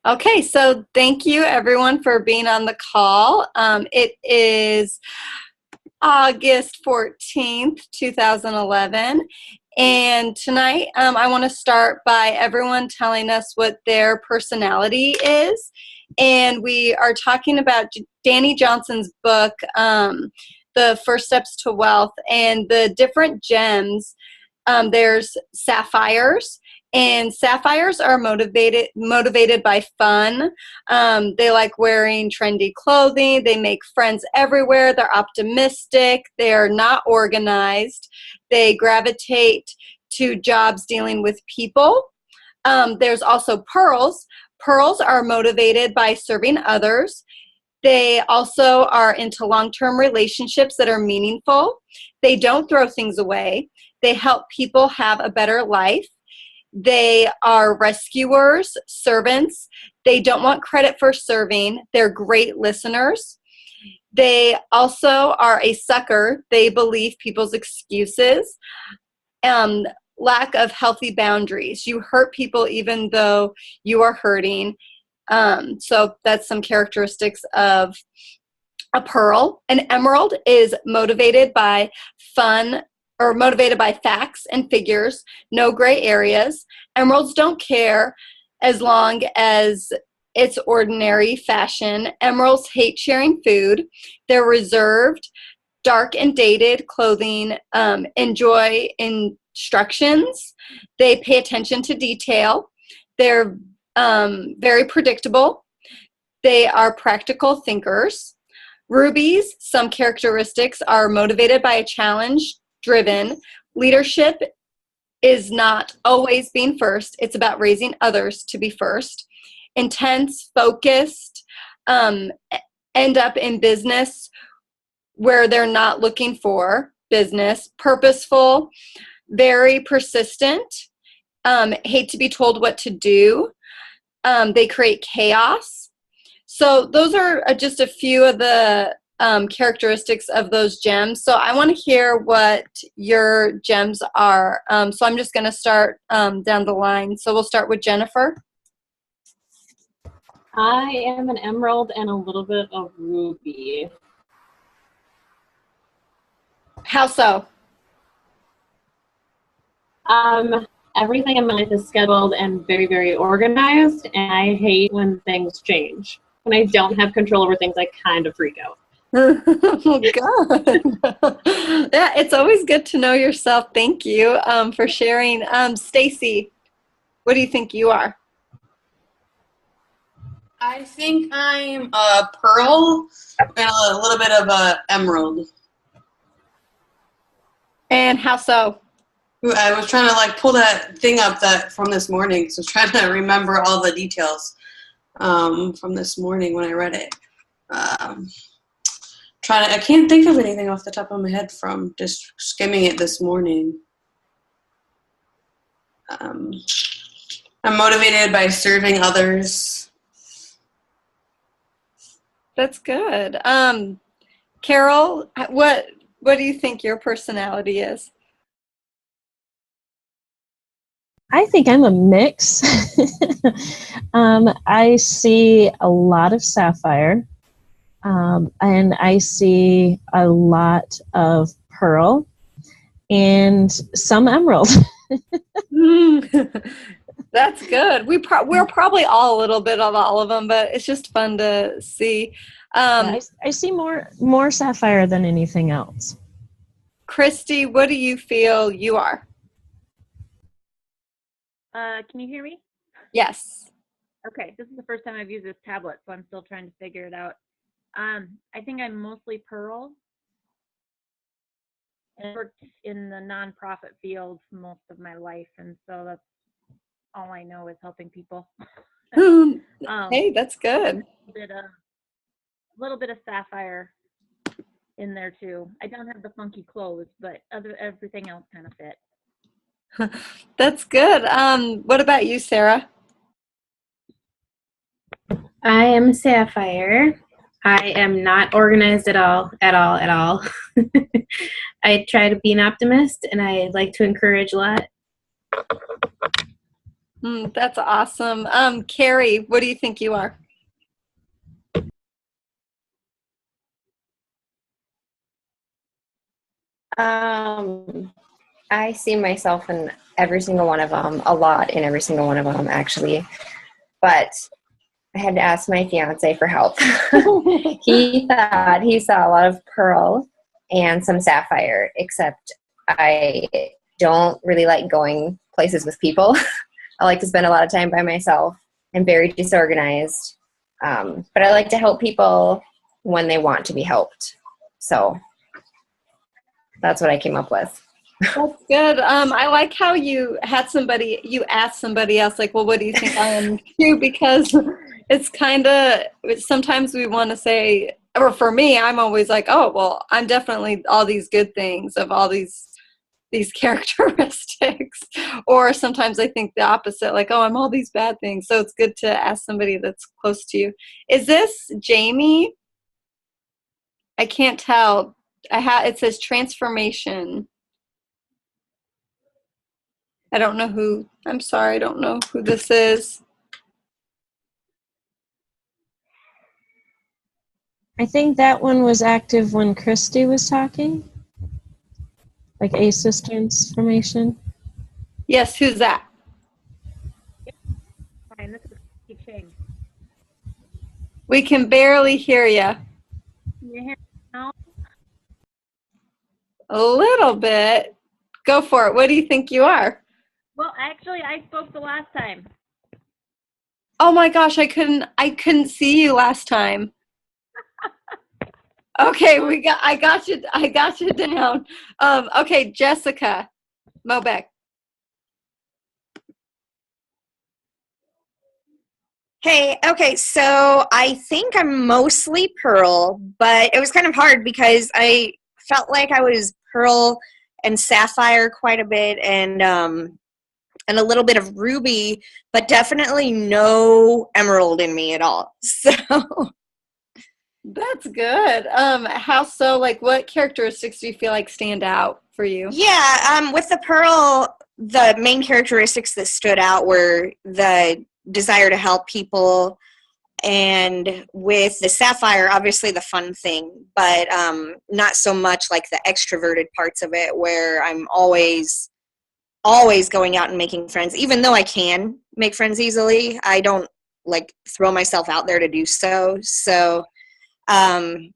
Okay, so thank you everyone for being on the call. It is August 14th, 2011. And tonight, I want to start by everyone telling us what their personality is. And we are talking about Danny Johnson's book, The First Steps to Wealth, and the different gems. There's sapphires, and sapphires are motivated by fun. They like wearing trendy clothing. They make friends everywhere. They're optimistic. They're not organized. They gravitate to jobs dealing with people. There's also pearls. Pearls are motivated by serving others. They also are into long-term relationships that are meaningful. They don't throw things away. They help people have a better life. They are rescuers, servants. They don't want credit for serving. They're great listeners. They also are a sucker. They believe people's excuses. Lack of healthy boundaries. You hurt people even though you are hurting. So that's some characteristics of a pearl. An emerald is motivated by fun, or motivated by facts and figures, no gray areas. Emeralds don't care as long as it's ordinary fashion. Emeralds hate sharing food. They're reserved, dark and dated clothing, enjoy instructions. They pay attention to detail. They're very predictable. They are practical thinkers. Rubies, some characteristics are motivated by a challenge, driven. Leadership is not always being first. It's about raising others to be first. Intense, focused, end up in business where they're not looking for business. Purposeful, very persistent, hate to be told what to do. They create chaos. So those are just a few of the characteristics of those gems. So I want to hear what your gems are. So I'm just going to start down the line. So we'll start with Jennifer. I am an emerald and a little bit of ruby. How so? Everything in my life is scheduled and very, very organized, and I hate when things change. When I don't have control over things, I kind of freak out. Oh, God. Yeah, it's always good to know yourself. Thank you for sharing. Stacy, what do you think you are? I think I'm a pearl and a little bit of a emerald. And how so? I was trying to pull that thing up from this morning, so trying to remember all the details from this morning when I read it. I can't think of anything off the top of my head from just skimming it this morning. I'm motivated by serving others. That's good. Carol, what do you think your personality is? I think I'm a mix. I see a lot of sapphire, and I see a lot of pearl, and some emerald. That's good. We're probably all a little bit of all of them, but it's just fun to see. I see more sapphire than anything else. Christy, what do you feel you are? Can you hear me? Yes. Okay, this is the first time I've used this tablet, so I'm still trying to figure it out. I think I'm mostly pearl. I worked in the nonprofit field most of my life, and so that's all I know is helping people. Hey, that's good. A little bit of sapphire in there too. I don't have the funky clothes, but everything else kind of fit. That's good. What about you, Sarah? I am sapphire. I am not organized at all. I try to be an optimist, and I like to encourage a lot. That's awesome. Carrie, what do you think you are? I see myself in every single one of them, a lot in every single one of them, actually. But I had to ask my fiance for help. He thought he saw a lot of pearl and some sapphire, except I don't really like going places with people. I like to spend a lot of time by myself. I'm very disorganized. But I like to help people when they want to be helped. So that's what I came up with. That's good. I like how you asked somebody else, like, well, what do you think I am too? Because it's kind of, sometimes we want to say, or for me, I'm always like, oh, well, I'm definitely all these good things of all these characteristics. Or sometimes I think the opposite, like, oh, I'm all these bad things. So it's good to ask somebody that's close to you. Is this Jamie? I can't tell. It says transformation. I don't know who, I'm sorry, I don't know who this is. I think that one was active when Christy was talking, like ACES transformation. Yes, who's that? Fine, this is Christy Ching. We can barely hear you. Can you hear me now? A little bit. Go for it. What do you think you are? Well, actually, I spoke the last time. Oh my gosh, I couldn't see you last time. Okay, I got you down. Okay, Jessica Mobeck. Hey, okay, so I think I'm mostly Pearl, but it was kind of hard because I felt like I was Pearl and Sapphire quite a bit and a little bit of Ruby, but definitely no Emerald in me at all. So That's good. How so? Like, what characteristics do you feel like stand out for you? yeah, with the Pearl, the main characteristics that stood out were the desire to help people, and with the Sapphire, obviously the fun thing, but not so much like the extroverted parts of it where I'm always going out and making friends. Even though I can make friends easily, I don't like throw myself out there to do so. So it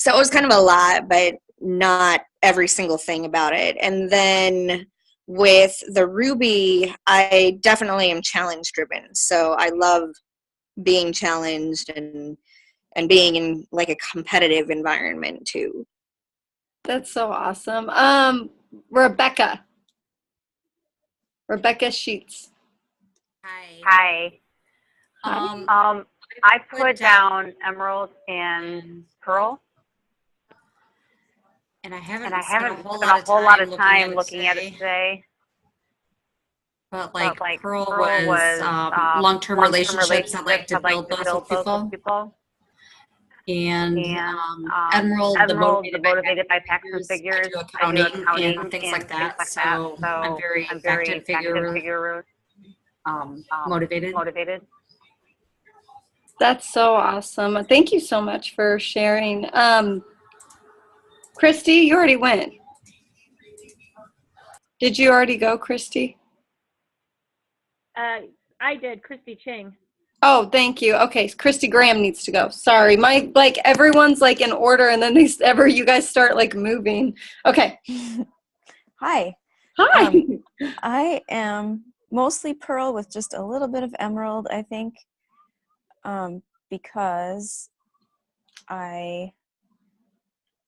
was kind of a lot, but not every single thing about it. And then with the Ruby, I definitely am challenge driven. So I love being challenged and being in like a competitive environment too. That's so awesome. Rebecca Sheets. Hi. Hi. I put down Emerald and Pearl, And I and haven't I spent haven't a whole spent a lot of whole lot time of time looking at it today. But But like like Pearl Pearl was was long-term long-term relationships. I relationships. like to I'd like build to those with build those with people. people. And And Emerald, the Emerald, the motivated by motivated by facts facts and and figures. I figures. do I do accounting accounting and things like and things that. like that. So I'm So very I'm fact and very fact and figure figure motivated. motivated. That's so awesome. Thank you so much for sharing. Christy, you already went. Did you already go, Christy? I did, Christy Ching. Oh, thank you. Okay, Christy Graham needs to go. Sorry, everyone's like in order, and then you guys start like moving. Okay. Hi. Hi. I am mostly Pearl with just a little bit of Emerald, I think, because I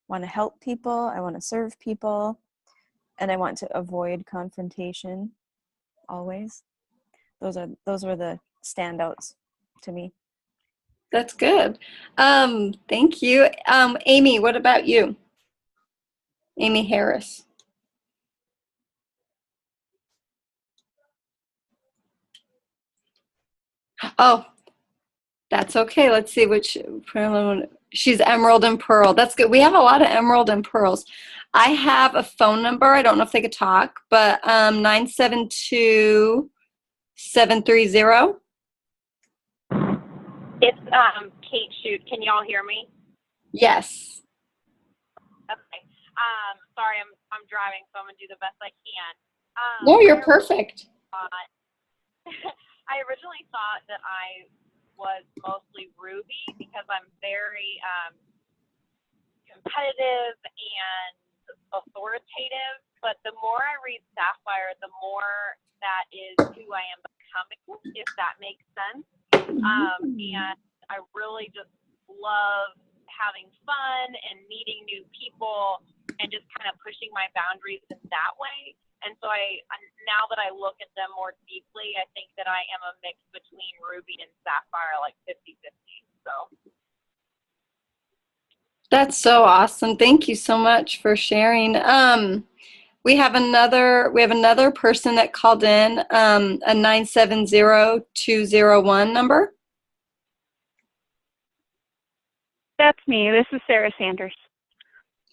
want to help people, I want to serve people, and I want to avoid confrontation always. Those were the standouts to me. That's good. Thank you. Amy, what about you? Amy Harris. Oh, that's okay. Let's see which. She's Emerald and Pearl. That's good. We have a lot of Emerald and Pearls. I have a phone number. I don't know if they could talk, but 972 730. It's Kate Shoot. Can you all hear me? Yes. Okay. Sorry, I'm driving, so I'm gonna do the best I can. No, you're perfect. I originally thought that I was mostly Ruby because I'm very competitive and authoritative. But the more I read Sapphire, the more that is who I am becoming, if that makes sense. And I really just love having fun and meeting new people and just kind of pushing my boundaries in that way. And so now that I look at them more deeply, I think that I am a mix between Ruby and Sapphire, like 50-50. So That's so awesome. Thank you so much for sharing. We have another person that called in, a 970-201 number. That's me. This is Sarah Sanders.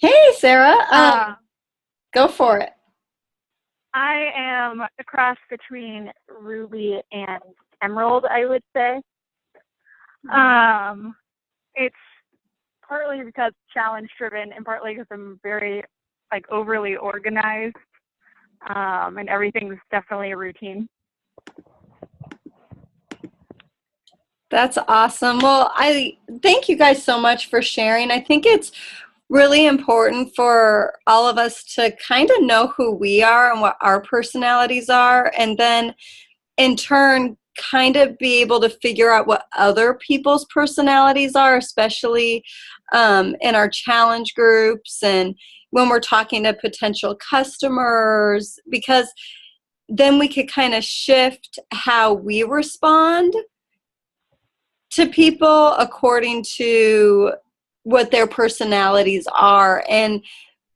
Hey, Sarah. Go for it. I am a cross between Ruby and Emerald, I would say. It's partly because challenge driven and partly because I'm very overly organized, and everything's definitely a routine. That's awesome. Well, I thank you guys so much for sharing. I think it's really important for all of us to kind of know who we are and what our personalities are, and then in turn kind of be able to figure out what other people's personalities are, especially in our challenge groups and when we're talking to potential customers, because then we could kind of shift how we respond to people according to what their personalities are. And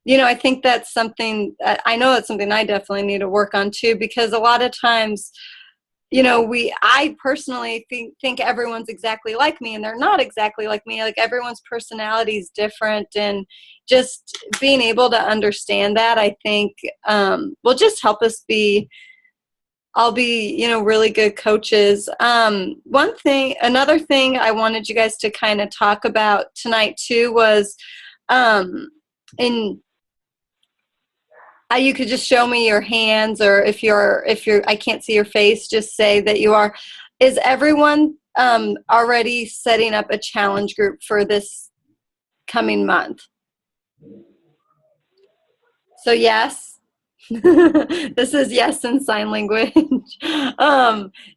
I think that's something, I know that's something I definitely need to work on too, because a lot of times, I personally think everyone's exactly like me, and they're not exactly like me. Like, everyone's personality is different, and just being able to understand that, I think, will just help us be really good coaches. Another thing I wanted you guys to kind of talk about tonight too was, you could just show me your hands, or if you're, I can't see your face, just say that you are. Is everyone already setting up a challenge group for this coming month? So yes. This is yes in sign language.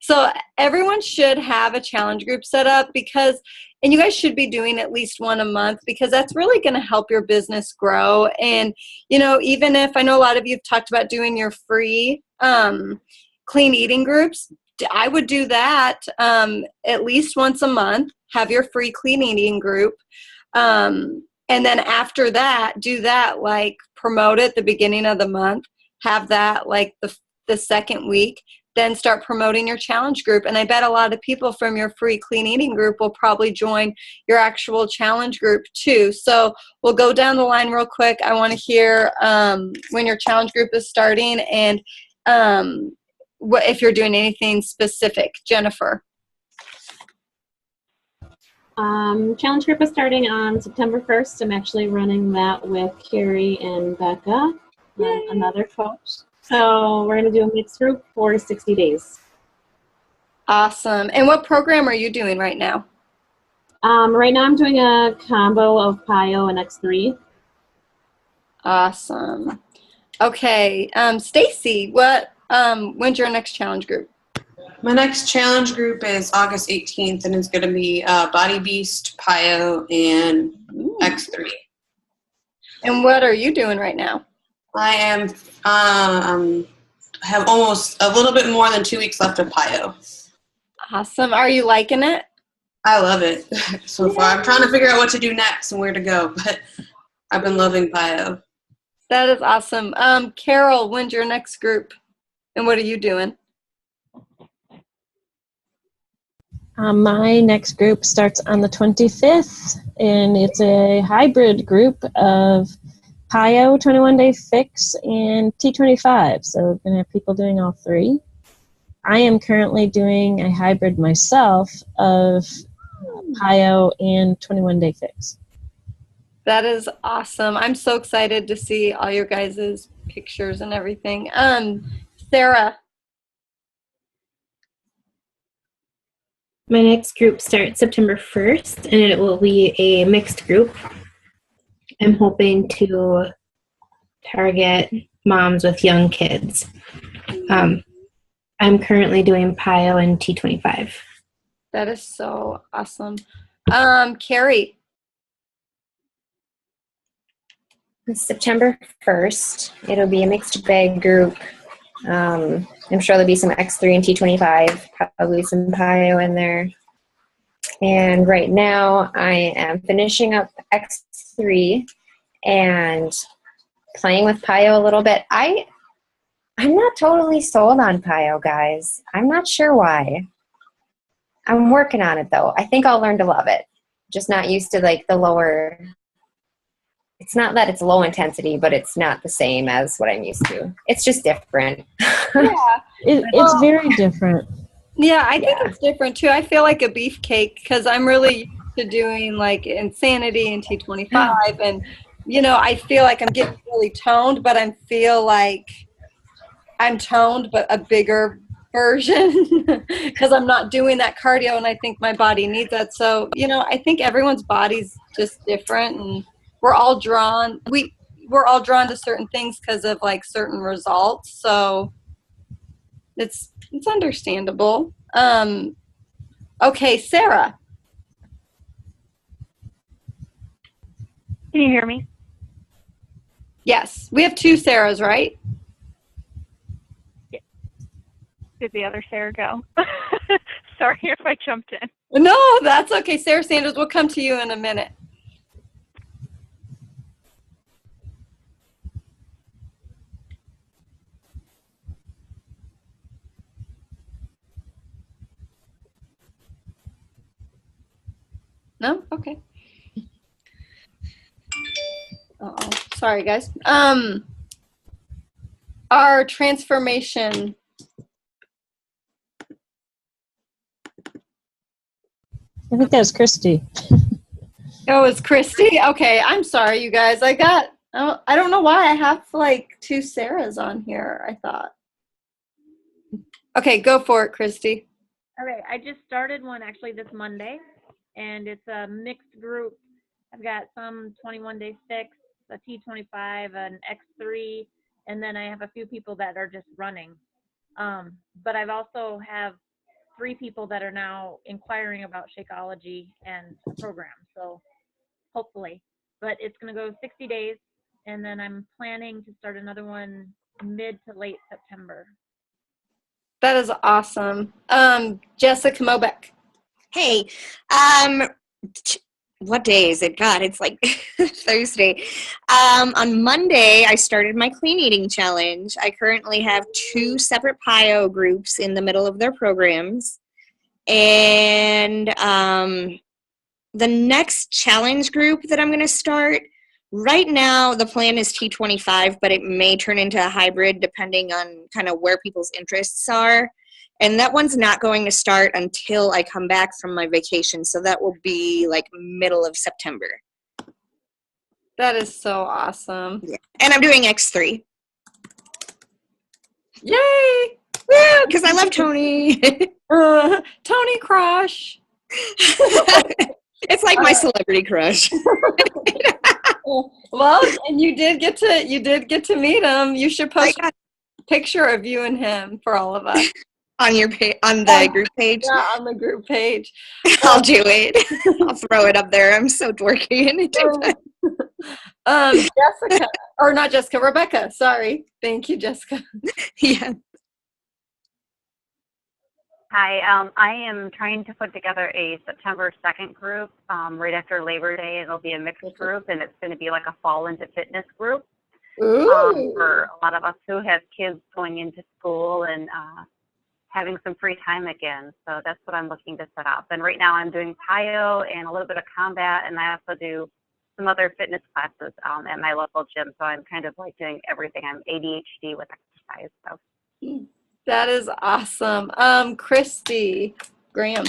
So everyone should have a challenge group set up, and you guys should be doing at least one a month, because that's really going to help your business grow. And, even if I know a lot of you have talked about doing your free clean eating groups, I would do that at least once a month, have your free clean eating group. And then after that, do that, promote it the beginning of the month, have that the second week, then start promoting your challenge group. And I bet a lot of people from your free clean eating group will probably join your actual challenge group too. So we'll go down the line real quick. I want to hear when your challenge group is starting, and if you're doing anything specific. Jennifer. Challenge group is starting on September 1st. I'm actually running that with Carrie and Becca, another coach. So we're going to do a mixed group for 60 days. Awesome. And what program are you doing right now? Right now I'm doing a combo of PIO and X3. Awesome. Okay. Stacy, when's your next challenge group? My next challenge group is August 18th, and it's going to be Body Beast, PIO, and X3. And what are you doing right now? I am have almost a little bit more than 2 weeks left of PIO. Awesome. Are you liking it? I love it so far. I'm trying to figure out what to do next and where to go, but I've been loving PIO. That is awesome. Carol, when's your next group? And what are you doing? My next group starts on the 25th, and it's a hybrid group of PIO 21-day fix and T25. So we're going to have people doing all three. I am currently doing a hybrid myself of PIO and 21-day fix. That is awesome. I'm so excited to see all your guys' pictures and everything. Sarah. My next group starts September 1st, and it will be a mixed group. I'm hoping to target moms with young kids. I'm currently doing PIO and T25. That is so awesome. Carrie. September 1st, it'll be a mixed bag group. I'm sure there'll be some X3 and T25, probably some PIO in there. And right now I am finishing up X3 and playing with PIO a little bit. I'm not totally sold on PIO, guys. I'm not sure why. I'm working on it though. I think I'll learn to love it. Just not used to like the lower. It's not that it's low intensity, but it's not the same as what I'm used to. It's just different. Yeah. It's very different. Yeah, I think it's different too. I feel like a beefcake because I'm really used to doing like Insanity and T25, and I feel like I'm getting really toned, but I feel like I'm toned, but a bigger version because I'm not doing that cardio, and I think my body needs that. So I think everyone's body's just different, and we're all drawn to certain things because of like certain results. So it's understandable. Okay, Sarah. Can you hear me? Yes, we have two Sarahs, right? Yeah. Did the other Sarah go? Sorry if I jumped in. No, that's okay. Sarah Sanders, we'll come to you in a minute. No? Okay. Uh-oh. Sorry, guys. Our transformation. I think that's Christy. Oh, it's Christy? Okay, I'm sorry, you guys. I don't know why I have like two Sarahs on here, I thought. Okay, go for it, Christy. Okay, I just started one actually this Monday, and it's a mixed group. I've got some 21-day fix, a T25, an X3, and then I have a few people that are just running. But I've also have 3 people that are now inquiring about Shakeology and the program, so hopefully. But it's going to go 60 days, and then I'm planning to start another one mid to late September. That is awesome. Jessica Mobeck. Hey, what day is it? God, it's like Thursday. On Monday, I started my clean eating challenge. I currently have 2 separate PIO groups in the middle of their programs. And the next challenge group that I'm going to start, right now the plan is T25, but it may turn into a hybrid depending on kind of where people's interests are. And that one's not going to start until I come back from my vacation. So that will be like middle of September. That is so awesome. Yeah. And I'm doing X3. Yay! Woo! Because I love Tony. Tony crush. It's like my celebrity crush. Well, and you did get to meet him. You should post a picture of you and him for all of us. On your on the group page? Yeah, on the group page. I'll do it. I'll throw it up there. I'm so dorky. Jessica, or not Jessica, Rebecca. Sorry. Thank you, Jessica. Yeah. Hi, I am trying to put together a September 2nd group right after Labor Day. It'll be a mixed group, and it's going to be like a fall into fitness group for a lot of us who have kids going into school and having some free time again. So that's what I'm looking to set up. And right now I'm doing PIO and a little bit of combat, and I also do some other fitness classes at my local gym. So I'm kind of like doing everything. I'm ADHD with exercise. So. That is awesome. Christy Graham.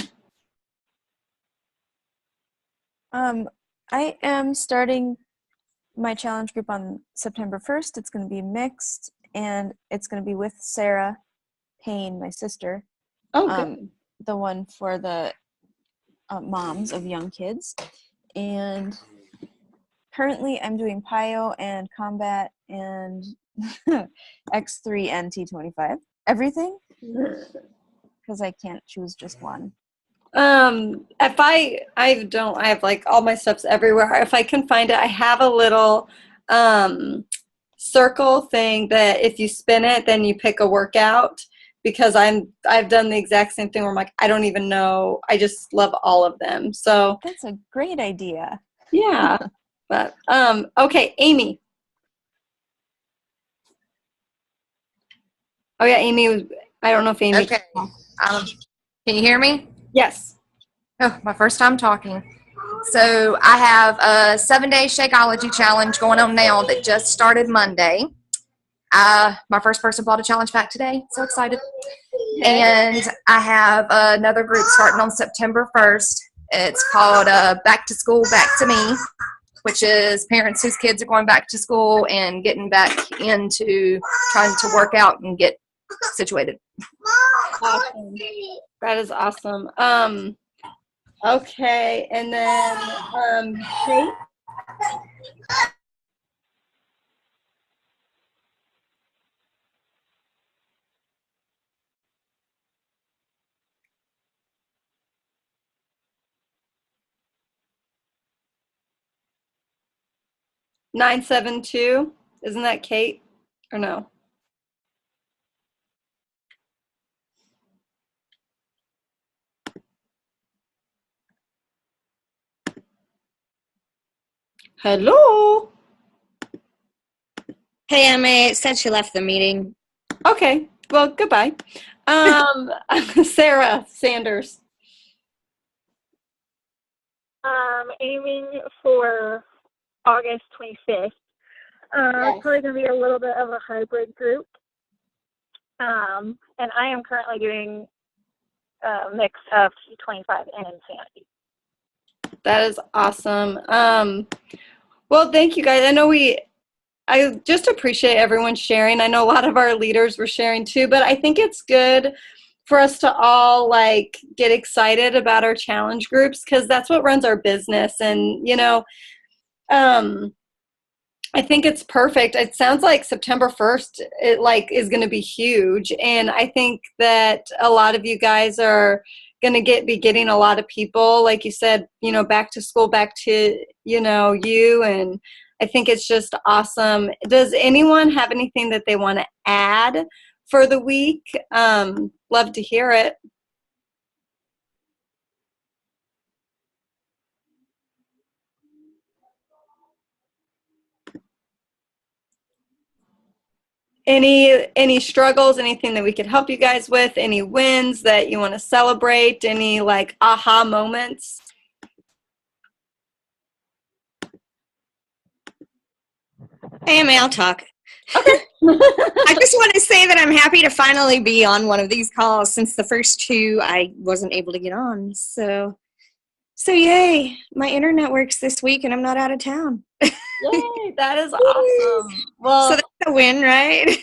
I am starting my challenge group on September 1st. It's going to be mixed, and it's going to be with Sarah Payne, my sister. Oh, good. The one for the moms of young kids. And currently I'm doing PIO and combat and X3 and T25. Everything, because I can't choose just one. If I have like all my stuff's everywhere. If I can find it, I have a little circle thing that if you spin it, then you pick a workout, because I've done the exact same thing where I'm like, I don't even know. I just love all of them. So That's a great idea. yeah. But okay, Amy. Oh yeah, Amy. I don't know if Amy. Okay. Can you hear me? Yes. Oh, my first time talking. So I have a 7-day Shakeology challenge going on now that just started Monday. My first person bought a challenge pack today. So excited. And I have another group starting on September 1st. It's called Back to School, Back to Me, which is parents whose kids are going back to school and getting back into trying to work out and get situated. Awesome. That is awesome. Okay, and then Kate. (972), isn't that Kate or no? Hello. Hey, Emma, it said she left the meeting. Okay, well, goodbye. Sarah Sanders. Aiming for August 25th. It's probably going to be a little bit of a hybrid group. And I am currently doing a mix of T25 and Insanity. That is awesome. Well, thank you guys. I just appreciate everyone sharing. I know a lot of our leaders were sharing too, but I think it's good for us to all like get excited about our challenge groups, because that's what runs our business. And I think it's perfect. It sounds like September 1st is going to be huge, and I think that a lot of you guys are going to be getting a lot of people, like you said, back to school, back to you, and I think it's just awesome. Does anyone have anything that they want to add for the week? Love to hear it. Any struggles, anything that we could help you guys with, any wins that you want to celebrate, any like aha moments? Hey, Emma, I'll talk. I just want to say that I'm happy to finally be on one of these calls. Since the first two, I wasn't able to get on. So yay. My internet works this week, and I'm not out of town. Yay, that is awesome. Well, so that's a win, right?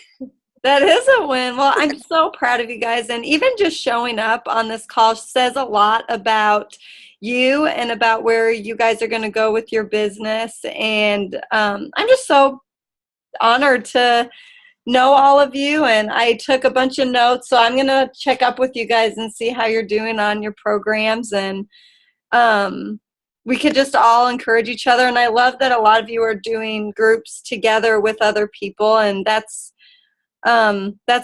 That is a win. Well, I'm so proud of you guys. And even just showing up on this call says a lot about you and about where you guys are going to go with your business. And I'm just so honored to know all of you. And I took a bunch of notes. So I'm going to check up with you guys and see how you're doing on your programs. And we could just all encourage each other. And I love that a lot of you are doing groups together with other people. And that's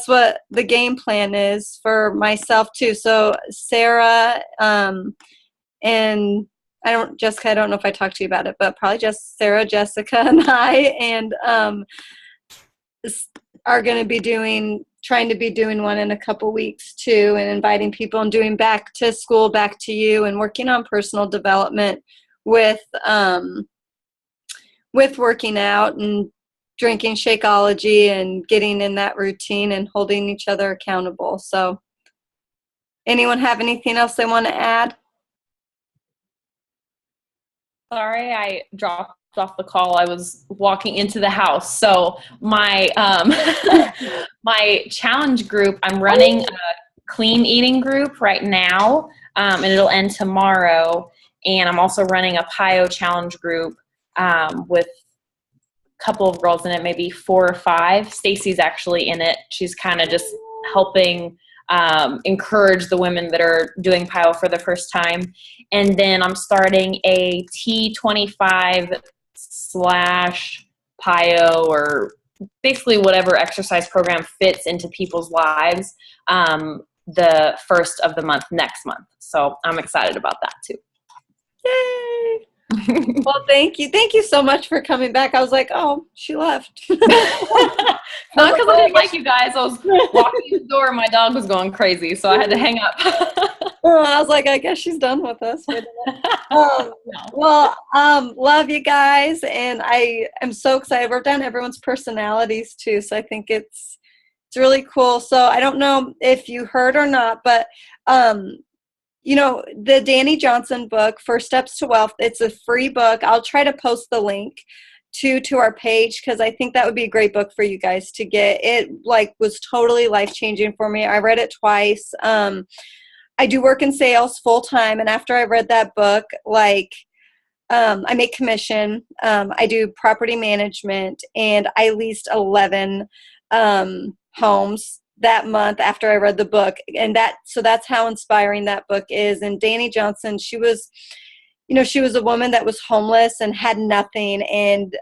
what the game plan is for myself too. So Sarah, and Jessica, I don't know if I talked to you about it, but probably just Sarah, Jessica, and I, and are going to be trying to be doing one in a couple weeks too, and inviting people and doing back to school, back to you, and working on personal development with working out and drinking Shakeology and getting in that routine and holding each other accountable. So anyone have anything else they want to add? Sorry, I dropped off the call. I was walking into the house. So my my challenge group, I'm running a clean eating group right now, and it'll end tomorrow. And I'm also running a PIO challenge group with a couple of girls in it, maybe 4 or 5. Stacy's actually in it. She's kind of just helping encourage the women that are doing PIO for the first time. And then I'm starting a T25 / PIO, or basically whatever exercise program fits into people's lives, the first of the month next month. So I'm excited about that too. Yay! Well, thank you. Thank you so much for coming back. I was like, oh, she left. Not because I didn't like you guys. I was walking in the door and my dog was going crazy, so I had to hang up. I was like, I guess she's done with us. Well, love you guys, and I am so excited. We're down everyone's personalities too, so I think it's really cool. So I don't know if you heard or not, but you know, the Danny Johnson book, First Steps to Wealth, it's a free book. I'll try to post the link to our page, because I think that would be a great book for you guys to get. It like was totally life-changing for me. I read it twice. I do work in sales full time, and after I read that book, like I make commission. I do property management, and I leased 11 homes that month after I read the book. And that's how inspiring that book is. And Danny Johnson, she was a woman that was homeless and had nothing, and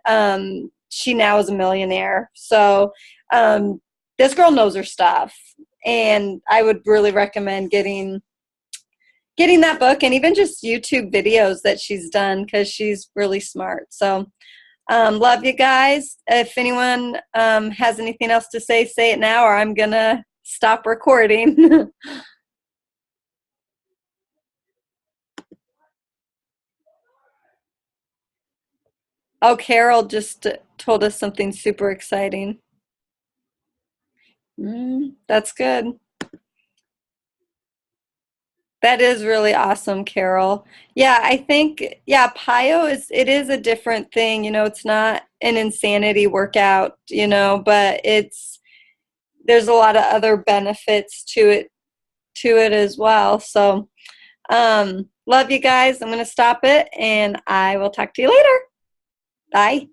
she now is a millionaire. So this girl knows her stuff, and I would really recommend getting that book, and even just YouTube videos that she's done, because she's really smart. So love you guys. If anyone has anything else to say it now, or I'm going to stop recording. Oh, Carol just told us something super exciting. That's good. That is really awesome, Carol. Yeah, I think, PIO is a different thing. You know, it's not an insanity workout, you know, but there's a lot of other benefits to it as well. So, love you guys. I'm going to stop it, and I will talk to you later. Bye.